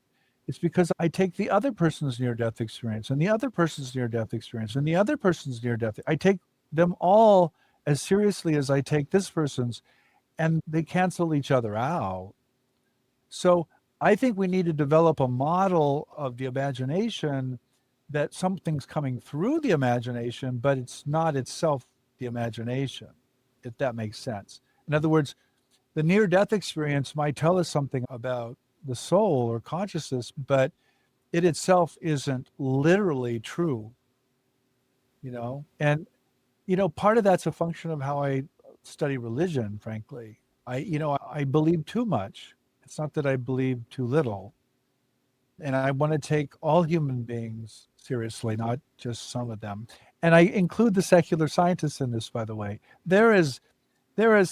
It's because I take the other person's near death experience and the other person's near death experience and the other person's near death. I take them all as seriously as I take this person's, and they cancel each other out. So I think we need to develop a model of the imagination that something's coming through the imagination, but it's not itself the imagination, if that makes sense. In other words, the near death experience might tell us something about the soul or consciousness, but it itself isn't literally true, And, part of that's a function of how I study religion, frankly. I believe too much. It's not that I believe too little. And I want to take all human beings seriously, not just some of them. And I include the secular scientists in this, by the way. They're as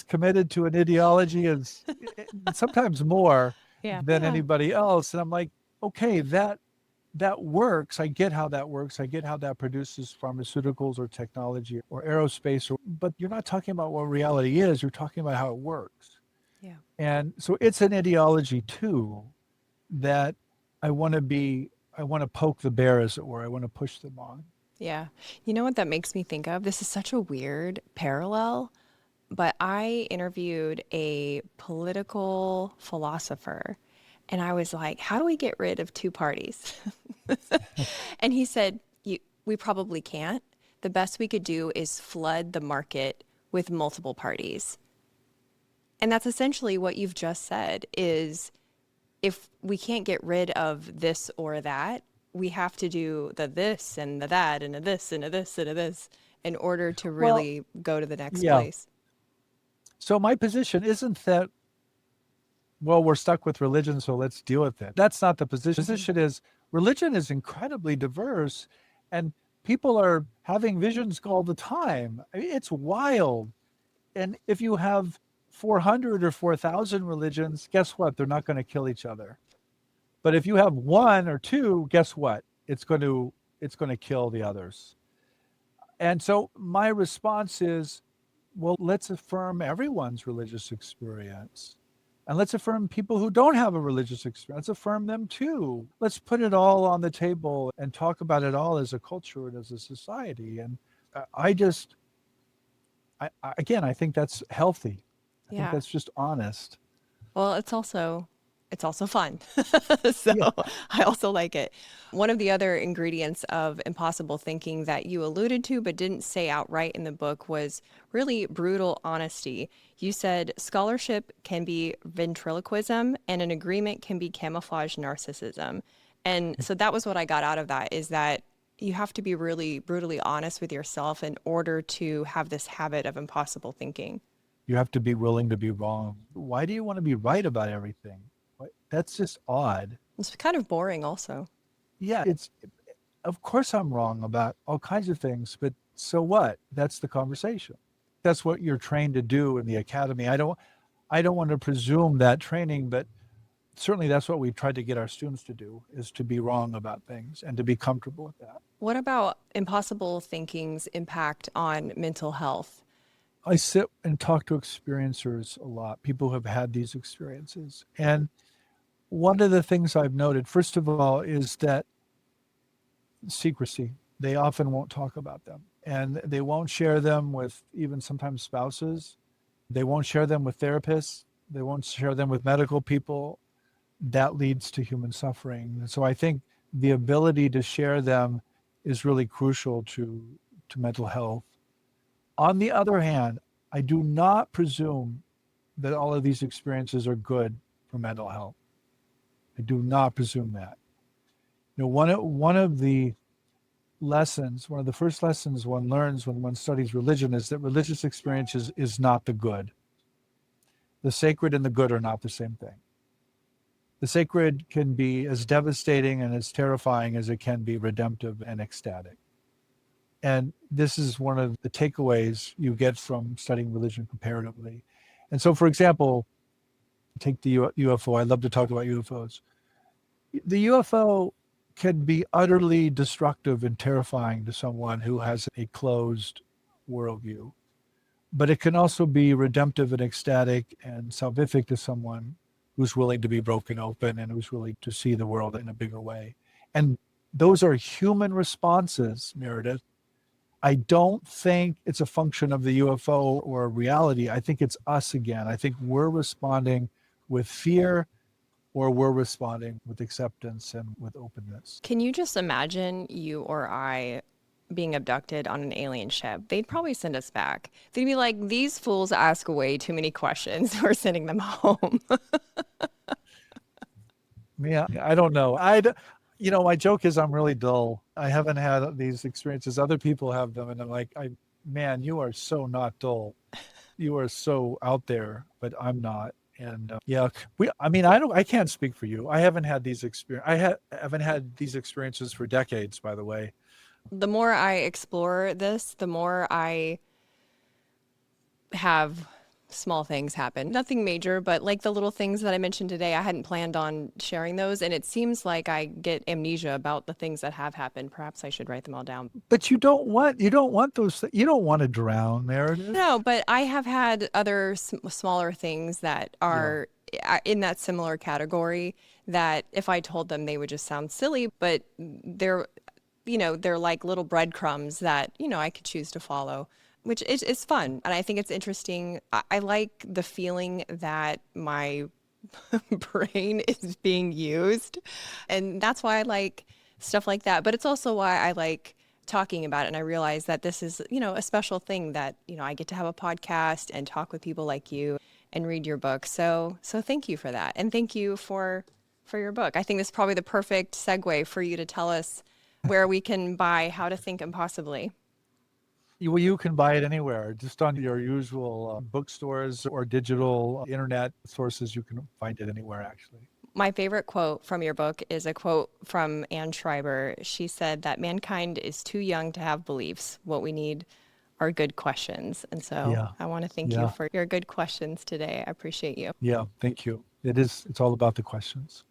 committed to an ideology as sometimes more Yeah. than anybody else. And I'm like, okay, that works. I get how that works. I get how that produces pharmaceuticals or technology or aerospace, but you're not talking about what reality is. You're talking about how it works. Yeah. And so it's an ideology too that I want to poke the bear, as it were. I want to push them on. Yeah. You know what that makes me think of? This is such a weird parallel, but I interviewed a political philosopher and I was like, how do we get rid of two parties? And he said, we probably can't. The best we could do is flood the market with multiple parties. And that's essentially what you've just said is if we can't get rid of this or that, we have to do the this and the that and a this and a this and a this in order to Well, really go to the next yeah. place. So my position isn't that, well, we're stuck with religion, so let's deal with it. That's not the position. The position is religion is incredibly diverse and people are having visions all the time. I mean, it's wild. And if you have 400 or 4,000 religions, guess what? They're not going to kill each other. But if you have one or two, guess what? It's going to kill the others. And so my response is, well, let's affirm everyone's religious experience. And let's affirm people who don't have a religious experience, affirm them too. Let's put it all on the table and talk about it all as a culture and as a society. And I just, again, I think that's healthy. I think Yeah. that's just honest. Well, it's also fun. So Yeah. I also like it. One of the other ingredients of impossible thinking that you alluded to but didn't say outright in the book was really brutal honesty. You said scholarship can be ventriloquism and an agreement can be camouflage narcissism. And so that was what I got out of that is that you have to be really brutally honest with yourself in order to have this habit of impossible thinking. You have to be willing to be wrong. Why do you want to be right about everything? That's just odd. It's kind of boring also. Yeah, of course I'm wrong about all kinds of things, but so what? That's the conversation. That's what you're trained to do in the academy. I don't want to presume that training, but certainly that's what we tried to get our students to do is to be wrong about things and to be comfortable with that. What about impossible thinking's impact on mental health? I sit and talk to experiencers a lot, people who have had these experiences. And one of the things I've noted, first of all, is that secrecy. They often won't talk about them, and they won't share them with even sometimes spouses. They won't share them with therapists. They won't share them with medical people. That leads to human suffering. And so I think the ability to share them is really crucial to mental health. On the other hand, I do not presume that all of these experiences are good for mental health. I do not presume that. One of the lessons, one of the first lessons one learns when one studies religion is that religious experiences is not the good. The sacred and the good are not the same thing. The sacred can be as devastating and as terrifying as it can be redemptive and ecstatic. And this is one of the takeaways you get from studying religion comparatively. And so, for example, take the UFO. I love to talk about UFOs. The UFO can be utterly destructive and terrifying to someone who has a closed worldview, but it can also be redemptive and ecstatic and salvific to someone who's willing to be broken open and who's willing to see the world in a bigger way. And those are human responses, Meredith. I don't think it's a function of the UFO or reality. I think it's us again. I think we're responding with fear or we're responding with acceptance and with openness. Can you just imagine you or I being abducted on an alien ship? They'd probably send us back. They'd be like, these fools ask way too many questions. We're sending them home. Yeah, I don't know. My joke is I'm really dull. I haven't had these experiences. Other people have them, and I'm like, man, you are so not dull. You are so out there, but I'm not. And yeah, I can't speak for you. I haven't had these haven't had these experiences for decades, by the way. The more I explore this, the more I have small things happen. Nothing major, but like the little things that I mentioned today, I hadn't planned on sharing those. And it seems like I get amnesia about the things that have happened. Perhaps I should write them all down. But you don't want those, you don't want to drown, Meredith. No, but I have had other smaller things that Yeah. are in that similar category that if I told them, they would just sound silly, but they're like little breadcrumbs that, I could choose to follow, which is fun. And I think it's interesting. I like the feeling that my brain is being used. And that's why I like stuff like that. But it's also why I like talking about it. And I realize that this is, a special thing that, I get to have a podcast and talk with people like you and read your book. So thank you for that. And thank you for your book. I think this is probably the perfect segue for you to tell us where we can buy How to Think Impossibly. You can buy it anywhere, just on your usual bookstores or digital internet sources. You can find it anywhere, actually. My favorite quote from your book is a quote from Anne Schreiber. She said that mankind is too young to have beliefs. What we need are good questions. And so Yeah. I want to thank you for your good questions today. I appreciate you. Yeah. Thank you. It's all about the questions.